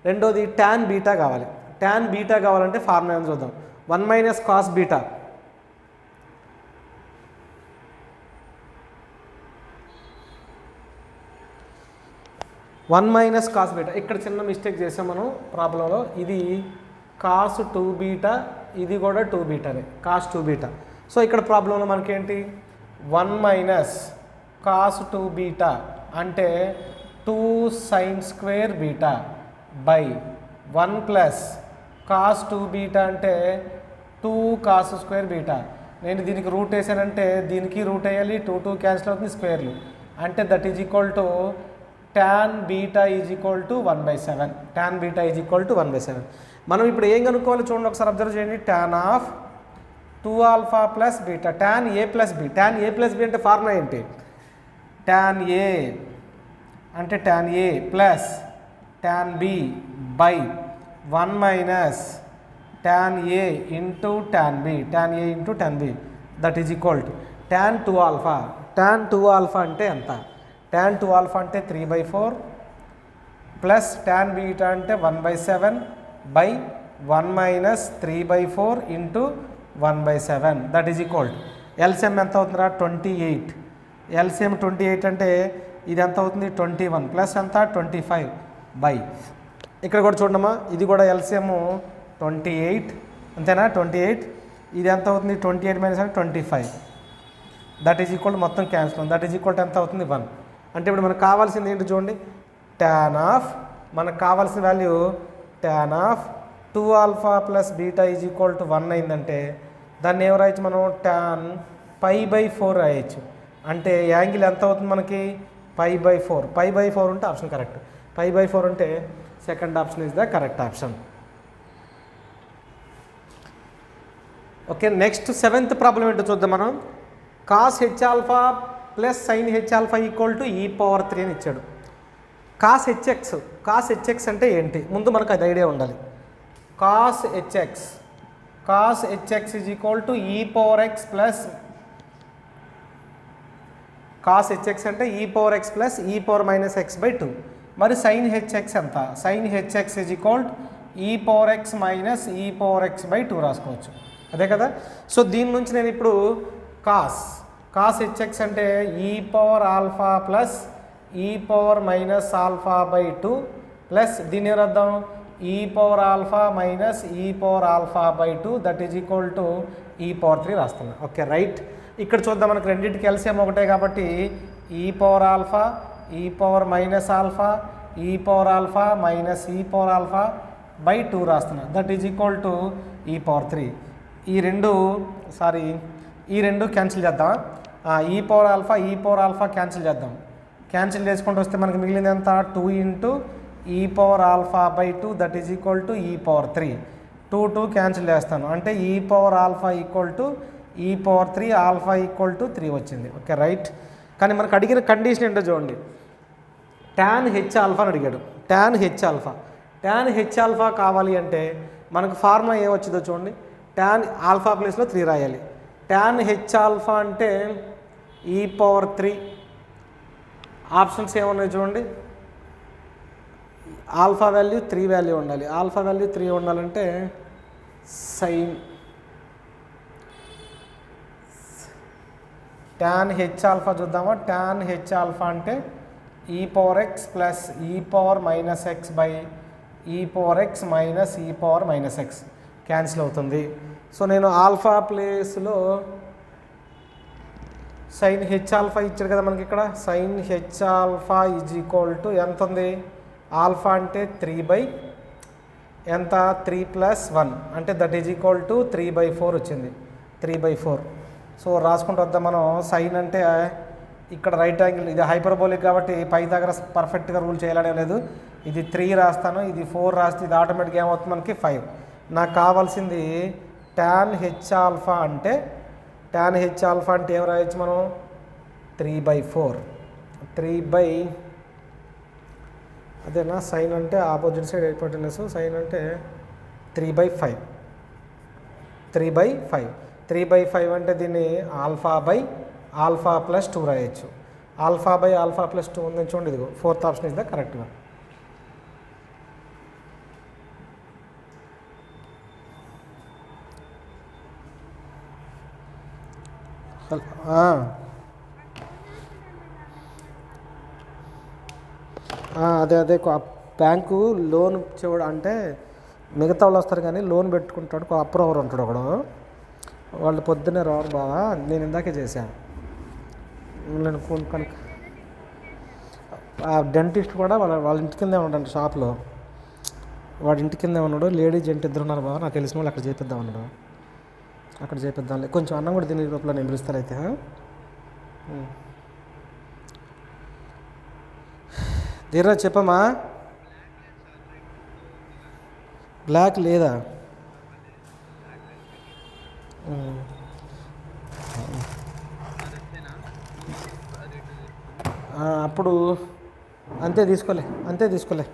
రెండోది tan బీటా కావాలి. tan బీటా కావాలంటే ఫార్ములా ఏం చూద్దాం. 1 - cos బీటా 1 - cos బీటా. ఇక్కడ చిన్న మిస్టేక్ చేసాం మనం ప్రాబ్లంలో. ఇది cos 2 బీటా, ఇది కూడా 2 బీటానే, cos 2 బీటా. సో ఇక్కడ ప్రాబ్లంలో మనకేంటి? 1 - cos 2 బీటా అంటే 2 sin square beta by 1 + cos 2 beta అంటే 2 cos స్క్వేర్ బీటా. నేను దీనికి రూట్ వేసానంటే దీనికి రూట్ వేయాలి. 2 క్యాన్సిల్ అవుతుంది, స్క్వేర్లు అంటే that is equal to tan beta is equal to 1/7. tan beta is equal to 1/7. మనం ఇప్పుడు ఏం కనుక్కోవాలి చూడండి ఒకసారి అబ్జర్వ్ చేయండి. tan of 2α + beta tan a + b. tan a + b అంటే ఫార్ములా ఏంటి? tan a అంటే tan a plus tan b by 1 - tan a into tan b. tan a into tan b that is equal to tan 2α. tan 2α అంటే ఎంత? tan 2α అంటే 3/4 ప్లస్ tan బీటా అంటే 1/7 by 1 - 3/4 into 1/7 that is equal to LCM ఎంత అవుతుందా? 28. ఎల్సిఎం 28 అంటే ఇది ఎంత అవుతుంది? 21 ప్లస్ ఎంత? 25 బై ఇక్కడ కూడా చూడమ్మా, ఇది కూడా ఎల్సిఎం 28 అంతేనా? 28. ఇది ఎంత అవుతుంది? 28 - 25 దట్ ఈజ్ ఈక్వల్ మొత్తం క్యాన్సిల్ అవుతుంది. దట్ ఈజ్ ఈక్వల్ ఎంత అవుతుంది? 1. అంటే ఇప్పుడు మనకు కావాల్సింది ఏంటి చూడండి. tan ఆఫ్ మనకు కావాల్సిన value tan of 2α + beta is equal to 1 అయిందంటే దాన్ని ఏం రాయొచ్చు మనం? tan π/4 రాయొచ్చు. అంటే యాంగిల్ ఎంత అవుతుంది మనకి? π/4. π/4 ఉంటే ఆప్షన్ కరెక్ట్. π/4 ఉంటే second option is the correct option. Okay, next 7th problem ఏంటో చూద్దాం మనం. cos hα + sin hα equal to e⁻³ అని ఇచ్చాడు. cos hx అంటే ఏంటి? ముందు మనకు అది ఐడియా ఉండాలి. cos hx cos h x is equal to e power x plus cos h x అంటే e power x plus e power minus x by 2. మరి సైన్ హెచ్ఎక్స్ ఎంత? Sine h x is equal e power x minus e power x by 2 రాసుకోవచ్చు, అదే కదా. సో దీని నుంచి నేను ఇప్పుడు కాస్ హెచ్ఎక్స్ అంటే e power alpha plus e power minus alpha by 2 plus దీని ఏమర్థం ఈ power alpha minus e power alpha by 2 that is equal to e power 3 రాస్తున్నా. Okay right. ఇక్కడ చూద్దాం, మనకు రెండింటికి ఎల్సిఎం ఒకటే కాబట్టి ఈ పవర్ ఆల్ఫా ఈ పవర్ మైనస్ ఆల్ఫా ఈ power alpha minus e power alpha by 2 రాస్తున్నా. That is equal to e power 3. ఈ రెండు క్యాన్సిల్ చేద్దాం. ఈ పవర్ ఆల్ఫా క్యాన్సిల్ చేద్దాం. క్యాన్సిల్ చేసుకుంటూ వస్తే మనకి మిగిలింది ఎంత? 2 ఇంటూ ఈ power alpha by 2 that is equal to e power 3. 2 cancel చేస్తాను అంటే e power alpha equal to e power 3 alpha equal to 3 వచ్చింది. Okay right. కానీ మనకు అడిగిన కండిషన్ ఏంటో చూడండి, tan హెచ్ ఆల్ఫా అని అడిగాడు. tan హెచ్ ఆల్ఫా కావాలి అంటే మనకు ఫార్ములా ఏమొచ్చిందో చూడండి, tan ఆల్ఫా ప్లేస్లో 3 రాయాలి. tan హెచ్ ఆల్ఫా అంటే ఈ పవర్ 3. ఆప్షన్స్ ఏమున్నాయి చూడండి, ఆల్ఫా వాల్యూ 3 వాల్యూ ఉండాలి. ఆల్ఫా వాల్యూ 3 ఉండాలంటే సైన్ tan హెచ్ ఆల్ఫా చూద్దామా. tan హెచ్ ఆల్ఫా అంటే e power x plus e power minus x by e power x minus e power minus x cancel అవుతుంది. సో నేను ఆల్ఫా ప్లేస్లో సైన్ హెచ్ ఆల్ఫా ఇచ్చారు కదా మనకి ఇక్కడ. Sine h alpha is equal to ఎంత ఉంది? ఆల్ఫా అంటే 3 బై ఎంత? 3 ప్లస్ 1 అంటే దట్ ఈజ్ ఈక్వల్ టు 3/4 వచ్చింది. 3/4. సో రాసుకుంటూ వద్దాం మనం. సైన్ అంటే ఇక్కడ రైట్ యాంగిల్, ఇది హైపర్బోలిక్ కాబట్టి పైథాగరస్ పర్ఫెక్ట్గా రూల్ చేయాలనే లేదు. ఇది 3 రాస్తాను, ఇది 4 రాస్తే ఇది ఆటోమేటిక్గా ఏమవుతుంది మనకి 5. నాకు కావాల్సింది tan హెచ్ ఆల్ఫా అంటే ఏం రాయొచ్చు మనం? 3/4. అదేనా సైన్ అంటే ఆపోజిట్ సైడ్ హైపోటెనస్, సైన్ అంటే 3/5. 3/5 అంటే దీన్ని ఆల్ఫా ప్లస్ 2 రాయొచ్చు. ఆల్ఫా ప్లస్ 2 ఉందని చూడండి, ఇదిగో 4th option is the correct one. అదే బ్యాంకు లోన్ చూడ అంటే మిగతా వాళ్ళు వస్తారు కానీ లోన్ పెట్టుకుంటాడు అప్రూవర్ ఉంటాడు ఒకడు. వాళ్ళు పొద్దున్నే రావడం బాగా, నేను ఇందాకే చేశాను. నేను కనుక ఆ డెంటిస్ట్ కూడా వాళ్ళ ఇంటి కిందే ఉన్నాడు షాప్లో. వాడి ఇంటి కిందే ఉన్నాడు. లేడీస్ జెంట్ 2 ఉన్నారు బాగా, నాకు తెలిసిన వాళ్ళు అక్కడ చేపిద్దాం అన్నాడు. అక్కడ చేపిద్దాంలే. కొంచెం అన్నం కూడా తినే లోపల నేను పిలుస్తారైతే. ధీరా చెప్పమ్మా. బ్లాక్ లేదా? అప్పుడు అంతే తీసుకోలే.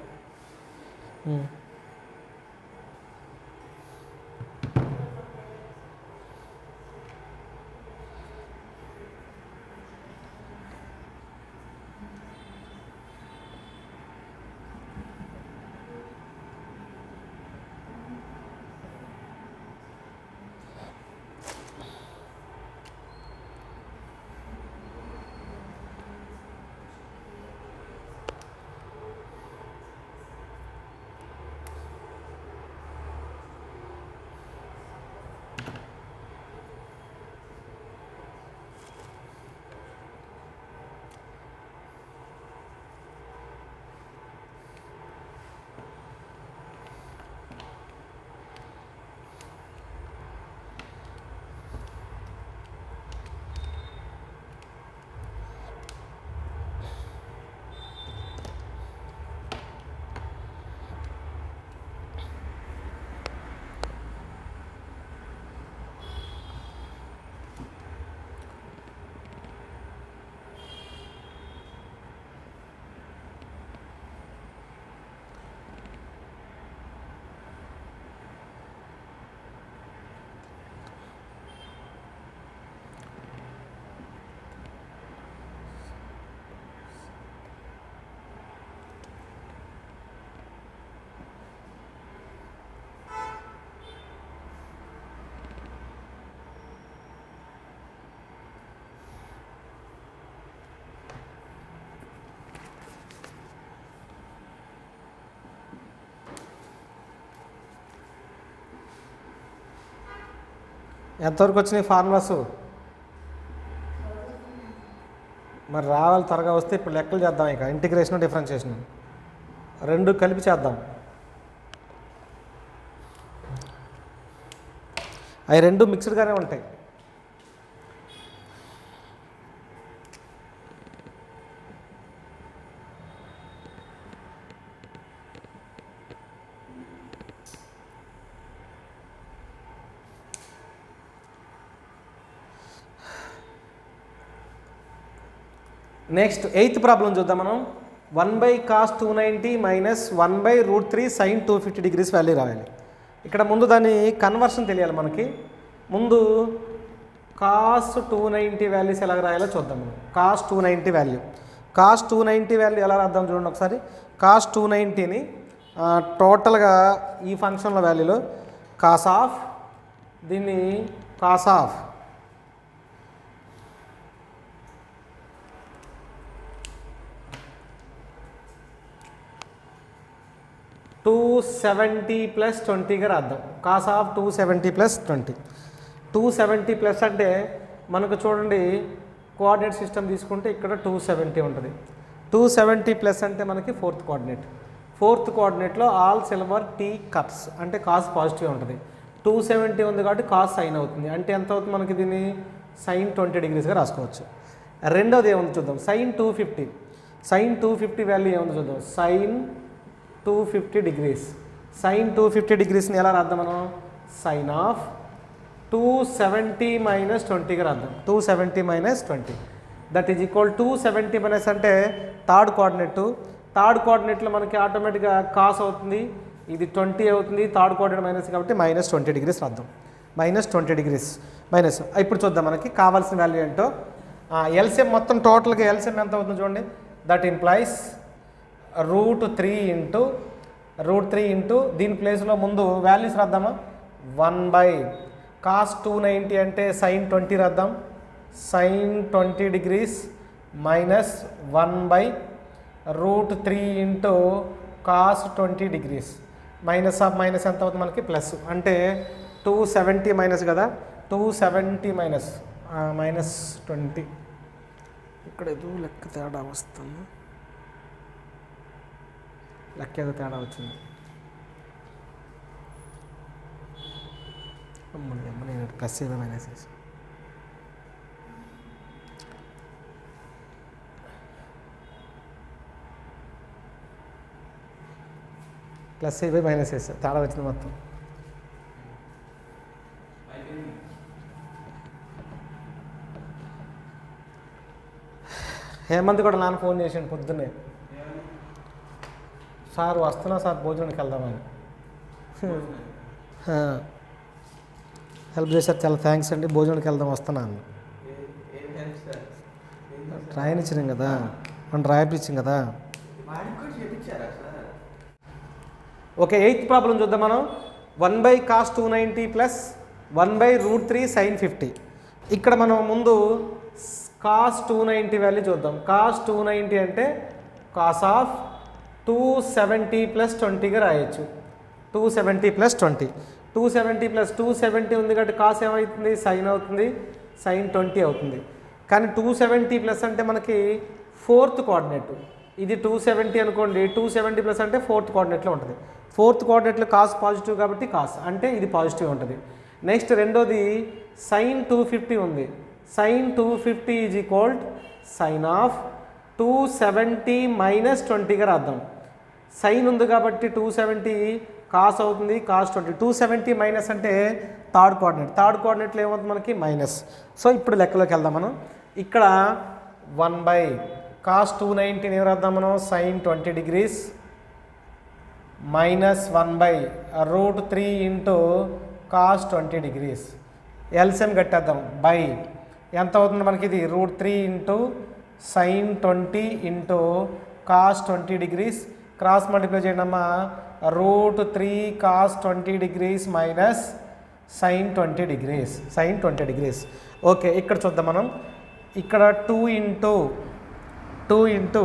ఎంతవరకు వచ్చినాయి ఫార్ములాస్? మరి రావాలి త్వరగా వస్తే ఇప్పుడు లెక్కలు చేద్దాం. ఇక ఇంటిగ్రేషన్ డిఫరెన్షియేషన్ రెండు కలిపి చేద్దాం. అవి రెండు మిక్స్డ్గానే ఉంటాయి. నెక్స్ట్ 8th ప్రాబ్లం చూద్దాం మనం. 1/cos 290 minus 1/√3 sin 250 degrees value రాయాలి. ఇక్కడ ముందు దాని కన్వర్షన్ తెలియాలి మనకి. ముందు cos 290 వాల్యూస్ ఎలా రాయాలో చూద్దాం మనం. cos 290 వాల్యూ ఎలా రాద్దాం చూడండి ఒకసారి. cos 290ని టోటల్గా ఈ ఫంక్షన్ల వాల్యూలో cos ఆఫ్, దీన్ని cos ఆఫ్ 270 + 20గా రాద్దాం. cos of 270 + 20. 270 ప్లస్ అంటే మనకు చూడండి కోఆర్డినేట్ సిస్టమ్ తీసుకుంటే ఇక్కడ 270 ఉంటుంది. 270 ప్లస్ అంటే మనకి ఫోర్త్ కోఆర్డినేట్లో ఆల్ సిల్వర్ టీ కప్స్ అంటే కాస్ పాజిటివ్ ఉంటుంది. 270 ఉంది కాబట్టి కాస్ సైన్ అవుతుంది. అంటే ఎంత అవుతుంది మనకి? దీన్ని sin 20 డిగ్రీస్గా రాసుకోవచ్చు. రెండోది ఏముంది చూద్దాం. sin 250 వాల్యూ ఏముంది చూద్దాం. sin 250 degrees. sin 250 డిగ్రీస్ని ఎలా రాద్దాం మనం? sin ఆఫ్ 270 - 20గా రాద్దాం. 270 - 20 దట్ ఈజ్ ఈక్వల్ 270 - అంటే థర్డ్ కోఆర్డినేట్లో మనకి ఆటోమేటిక్గా కాస్ అవుతుంది. ఇది 20 అవుతుంది. థర్డ్ కోఆర్డినేట్ మైనస్ కాబట్టి -20 డిగ్రీస్ రాద్దాం. -20 డిగ్రీస్ మైనస్. ఇప్పుడు చూద్దాం మనకి కావాల్సిన వాల్యూ ఏంటో. ఎల్సిఎం మొత్తం టోటల్గా ఎల్సిఎం ఎంత అవుతుందో చూడండి. దట్ ఇంప్లైస్ √3 ఇంటూ దీని ప్లేస్లో ముందు వాల్యూస్ రాద్దామా. 1/cos 290 అంటే sin 20 రాద్దాం. sin 20 degrees minus 1/√3 into cos 20 degrees minus of minus ఎంత అవుతుంది మనకి? ప్లస్. అంటే 270 మైనస్ కదా. 270 -20 ఇక్కడ ఏదో లెక్క తేడా వస్తుంది. లెక్క ఏదో తేడా వచ్చింది. నేను ప్లస్ ఏదో మైనస్ చేసి ప్లస్ అయిపోయి మైనస్ వేసా. తేడా వచ్చింది మొత్తం. హేమంత్ కూడా నాన్న ఫోన్ చేసాడు పొద్దున్నే. సార్ వస్తున్నా సార్, భోజనానికి వెళ్దామని. హెల్ప్ చేశారు, చాలా థ్యాంక్స్ అండి. భోజనానికి వెళ్దాం వస్తున్నాను. రాయనిచ్చినాం కదా, మనం రాయిపించాం కదా. ఓకే, 8th ప్రాబ్లం చూద్దాం మనం. 1/cos 290 + 1/√3 sin 50. ఇక్కడ మనం ముందు cos 290 వాల్యూ చూద్దాం. cos 290 అంటే cos ఆఫ్ 270 + 20గా రాయొచ్చు. 270 + 20. 270 + 270 ఉంది కాబట్టి కాస్ ఏమవుతుంది? సైన్ అవుతుంది. sin 20 అవుతుంది. కానీ 270 ప్లస్ అంటే మనకి ఫోర్త్ కోఆర్డినేట్. ఇది 270 అనుకోండి. 270 ప్లస్ అంటే ఫోర్త్ కోఆర్డినేట్లో ఉంటుంది. ఫోర్త్ కోఆర్డినేట్లో కాస్ పాజిటివ్ కాబట్టి కాస్ అంటే ఇది పాజిటివ్ ఉంటుంది. నెక్స్ట్ రెండోది sin 250 ఉంది. sin 250 is equal sin of 270 - 20గా రాద్దాం. సైన్ ఉంది కాబట్టి 270 కాస్ అవుతుంది. కాస్ 20. 270 మైనస్ అంటే థర్డ్ కోఆర్డినేట్లో ఏమవుతుంది మనకి? మైనస్. సో ఇప్పుడు లెక్కలోకి వెళ్దాం మనం. ఇక్కడ 1/cos 290 ఏం రాద్దాం మనం? sin 20 degrees minus 1/√3 into cos 20 degrees. LCM కట్టేద్దాం. బై ఎంత అవుతుంది మనకి? ఇది √3 into sin 20 into cos 20 degrees. Cross multiply చేయండి అమ్మా. √3 cos 20 degrees minus sin 20 degrees. Okay, ఇక్కడ చూద్దాం మనం. ఇక్కడ 2 ఇంటూ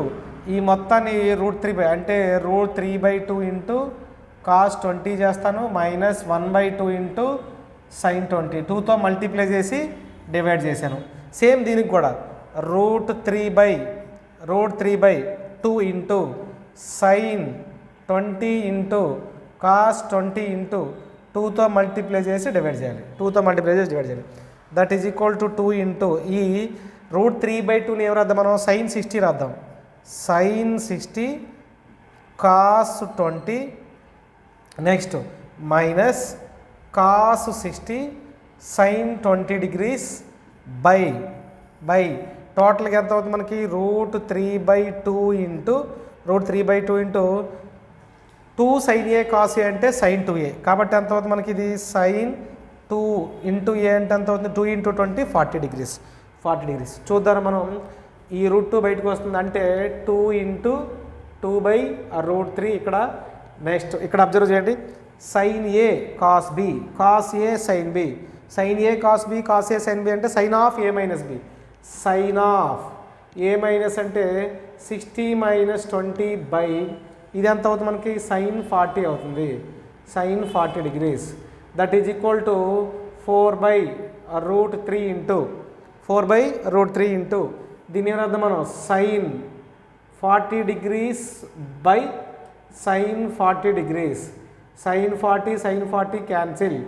ఈ మొత్తాన్ని √3 అంటే √3/2 ఇంటూ cos 20 చేస్తాను మైనస్ 1/2 ఇంటూ sin 20 2తో మల్టిప్లై చేసి డివైడ్ చేశాను. సేమ్ దీనికి కూడా √3/2 into sin 20 into cos 20 into 2తో మల్టిప్లై చేసి డివైడ్ చేయాలి. That is equal to 2 into ఈ √3/2ని ఏం రాద్దాం మనం, sin 60 రాద్దాం. sin 60 cos 20 next minus cos 60 sin 20 degrees by టోటల్గా ఎంత అవుతుంది మనకి √3/2 into 2 sin a cos a అంటే sin 2a. కాబట్టి ఎంత అవుతుంది మనకి ఇది sin 2 ఇంటూ a అంటే ఎంత అవుతుంది 2 ఇంటూ 20 40 degrees. చూద్దాం మనం ఈ √2 బయటకు వస్తుంది అంటే 2 ఇంటూ 2/√3 ఇక్కడ. నెక్స్ట్ ఇక్కడ అబ్జర్వ్ చేయండి sin a cos b cos a sin b sin a cos b cos a sin b అంటే sin of a minus b sin of a minus అంటే 60 మైనస్ 20 బై ఇది ఎంత అవుతుంది మనకి sin 40 అవుతుంది, sin 40 degrees. That is equal to 4/√3 into దీని ఏమర్థం మనం sin 40 degrees by sin 40 degrees. sin 40 cancel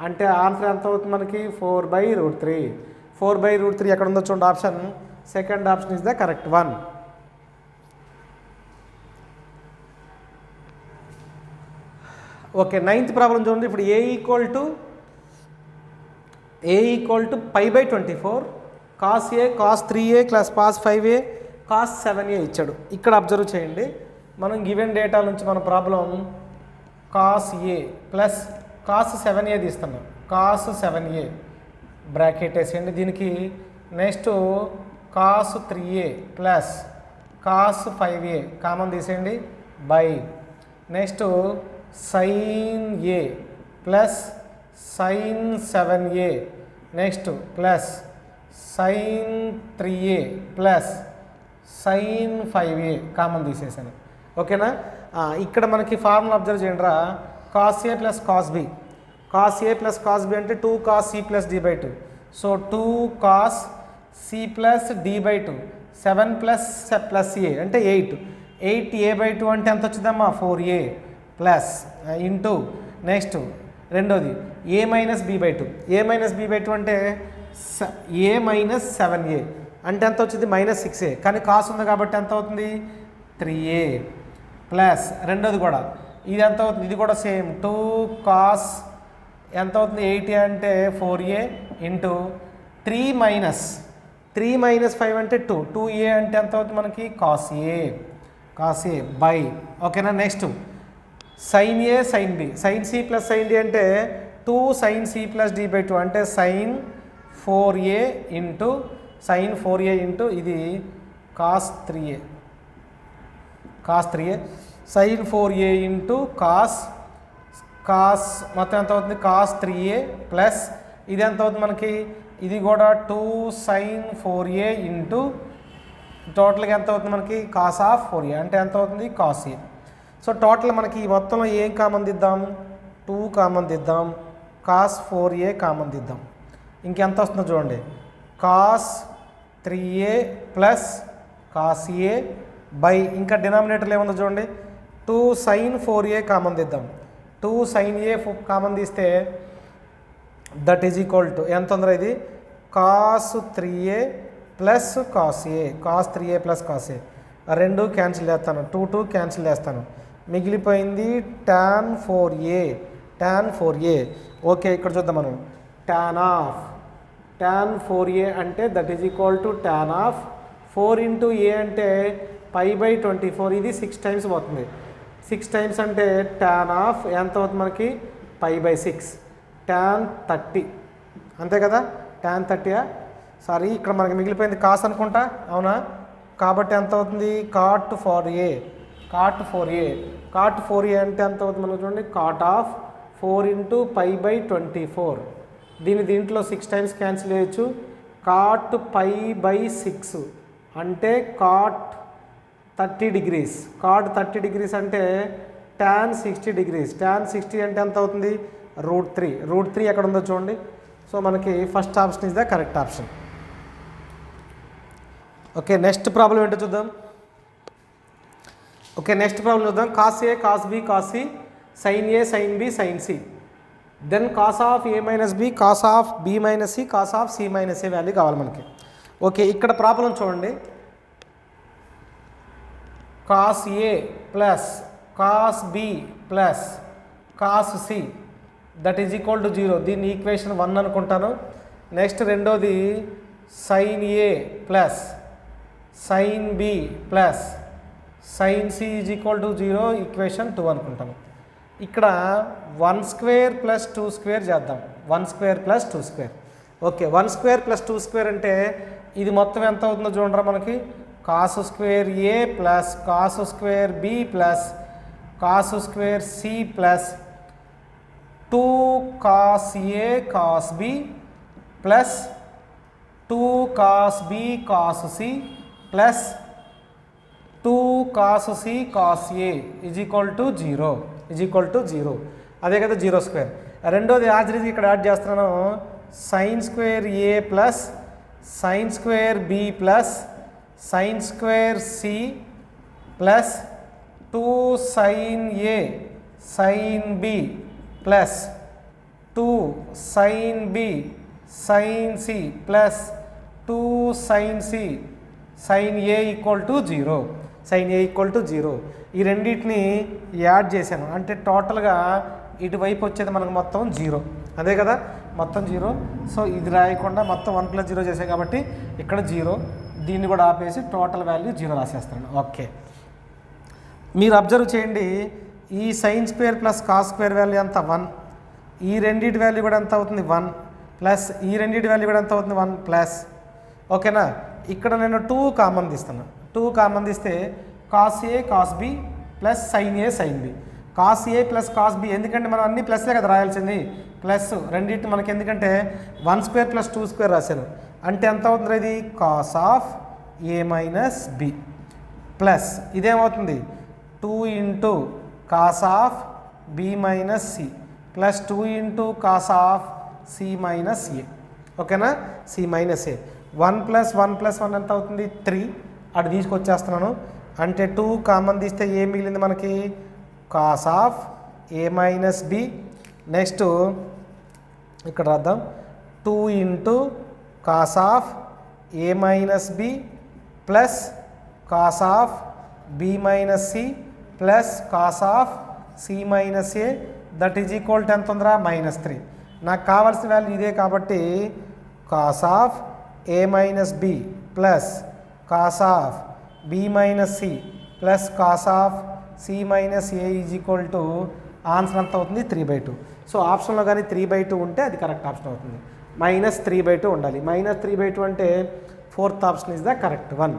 అంటే ఆన్సర్ ఎంత అవుతుంది మనకి 4/√3 ఎక్కడ ఉందో చూడండి option. Second option is the correct one. Okay, 9th problem చూడండి. ఇప్పుడు a equal to π/24 cos a cos 3a plus cos 5a cos 7a ఇచ్చాడు. ఇక్కడ అబ్జర్వ్ చేయండి, మనం గివెన్ డేటా నుంచి మన problem cos a plus cos 7a తీస్తున్నాం. cos 7a బ్రాకెట్ వేసేయండి దీనికి. Next cos 3a plus cos 5a common తీసేయండి by next sin a plus sin 7a next plus sin 3a plus sin 5a common తీసేసాను. ఓకేనా, ఇక్కడ మనకి ఫార్ములా అబ్జర్వ్ చేయండి రా. cos a plus cos b అంటే 2 cos c plus d/2. So 2 cos c plus d/2 7 plus a అంటే 8 a/2 అంటే ఎంత వచ్చిందమ్మా 4a ప్లస్ ఇంటూ నెక్స్ట్ రెండోది a మైనస్ b/2 అంటే a మైనస్ 7a అంటే ఎంత వచ్చింది -6a. కానీ కాస్ ఉంది కాబట్టి ఎంత అవుతుంది 3a ప్లస్ రెండోది కూడా ఇది ఎంత అవుతుంది, ఇది కూడా సేమ్ 2 cos ఎంత అవుతుంది 8a అంటే 4a ఇంటూ 3 మైనస్ 5 అంటే 2a అంటే ఎంత అవుతుంది మనకి cos a బై. ఓకేనా, next sin a sin b sin c plus sin d అంటే 2 sin c ప్లస్ d/2 అంటే sin 4a ఇంటూ ఇది cos 3a sin 4a into cos మొత్తం ఎంత అవుతుంది cos 3a ప్లస్ ఇది ఎంత అవుతుంది మనకి ఇది కూడా 2 sin 4a ఇంటూ టోటల్గా ఎంత అవుతుంది మనకి cos ఆఫ్ 4a అంటే ఎంత అవుతుంది cos a. సో టోటల్ మనకి ఈ మొత్తంలో ఏం కామన్ దిద్దాం 2 కామన్ దిద్దాం, cos 4a కామన్ దిద్దాం. ఇంకెంత వస్తుందో చూడండి cos 3a plus cos a by ఇంకా డినామినేటర్లు ఏముందో చూడండి 2 sin 4a కామన్ దిద్దాం. 2 sin a కామన్ తీస్తే దట్ ఈజ్ ఈక్వల్ టు ఎంత ఉందో ఇది cos 3a plus cos a plus cos a రెండు క్యాన్సిల్ చేస్తాను, 2 క్యాన్సిల్ చేస్తాను, మిగిలిపోయింది tan 4a. ఓకే, ఇక్కడ చూద్దాం మనం tan 4a అంటే that is equal to tan of 4 into a అంటే π/24 ఇది 6 టైమ్స్ పోతుంది. 6 టైమ్స్ అంటే tan ఆఫ్ ఎంత అవుతుంది మనకి π/6 tan 30 అంతే కదా, tan 30 సారీ ఇక్కడ మనకి మిగిలిపోయింది కాస్ అనుకుంటా అవునా. కాబట్టి ఎంత అవుతుంది cot 4a అంటే ఎంత అవుతుంది మనకు చూడండి cot ఆఫ్ 4 ఇంటూ π/24 దీంట్లో 6 టైమ్స్ క్యాన్సిల్ చేయొచ్చు. cot π/6 అంటే cot 30 degrees అంటే tan 60 అంటే ఎంత అవుతుంది √3 ఎక్కడ ఉందో చూడండి. సో మనకి first option is the correct option. Okay, next problem ఏంటో చూద్దాం. Cos A cos B cos C sine A sine B sine C, then cos of A minus B cos of B minus C cos of C minus A value కావాలి మనకి. ఓకే, ఇక్కడ ప్రాబ్లం చూడండి. Cos A plus cos B plus cos C that is equal to 0. దీన్ని ఈక్వేషన్ 1 అనుకుంటాను. నెక్స్ట్ రెండోది sign A plus sine B plus sine C is equal to 0 equation 2 అనుకుంటాను. ఇక్కడ 1² ప్లస్ 2² చేద్దాం. 1² ప్లస్ 2². ఓకే, 1² ప్లస్ 2² అంటే ఇది మొత్తం ఎంత అవుతుందో చూడరా మనకి. cos² A plus cos² B plus cos² C plus 2 cos A cos B plus 2 cos B cos C plus 2 cos C cos A is equal to 0. అదే కదా 0². రెండోది యాజ్రీజ్ ఇక్కడ యాడ్ చేస్తున్నాను. sin² A plus sin² B plus sin² C plus 2 sin A sin B plus 2 sin B sin C plus 2 sin C sin A equal to 0. ఈ రెండింటిని యాడ్ చేశాను అంటే టోటల్గా ఇటువైపు వచ్చేది మనకు మొత్తం 0. అదే కదా, మొత్తం 0. సో ఇది రాయకుండా మొత్తం 1 + 0 చేసాం కాబట్టి ఇక్కడ 0. దీన్ని కూడా ఆపేసి టోటల్ వాల్యూ 0 రాసేస్తాను. ఓకే, మీరు అబ్జర్వ్ చేయండి. ఈ sin² ప్లస్ cos² వాల్యూ ఎంత 1. ఈ రెండింటి వాల్యూ కూడా ఎంత అవుతుంది 1 ప్లస్ ఈ రెండింటి వాల్యూ కూడా ఎంత అవుతుంది 1 ప్లస్. ఓకేనా, ఇక్కడ నేను 2 కామన్ తీస్తాను. 2 కామన్ తీస్తే cos A cos B plus sin A sin B. cos A plus cos B, ఎందుకంటే మనం అన్ని ప్లస్లే కదా రాయాల్సింది. ప్లస్ రెండింటి మనకి ఎందుకంటే 1² ప్లస్ 2² రాశాను అంటే ఎంత అవుతుంది ఇది cos of A minus B plus ఇదేమవుతుంది 2 into cos of B minus C plus 2 into cos of C minus a. ఓకేనా, సి మైనస్ ఏ. 1 + 1 + 1 ఎంత అవుతుంది 3. అటు తీసుకొచ్చేస్తున్నాను అంటే 2 కామన్ తీస్తే ఏం మిగిలింది మనకి cos of A minus B. Next ఇక్కడ రాద్దాం 2 into cos of A minus B plus cos of B minus C plus cos of C minus A that is equal to ఎంత ఉందిరా -3. నాకు కావాల్సిన వాల్యూ ఇదే కాబట్టి cos of A minus B plus cos of B minus C plus cos of C minus A is equal to answer ఎంత అవుతుంది 3/2. సో ఆప్షన్లో కానీ 3/2 ఉంటే అది కరెక్ట్ ఆప్షన్ అవుతుంది. -3/2 ఉండాలి. -3/2 అంటే 4th option is the correct one.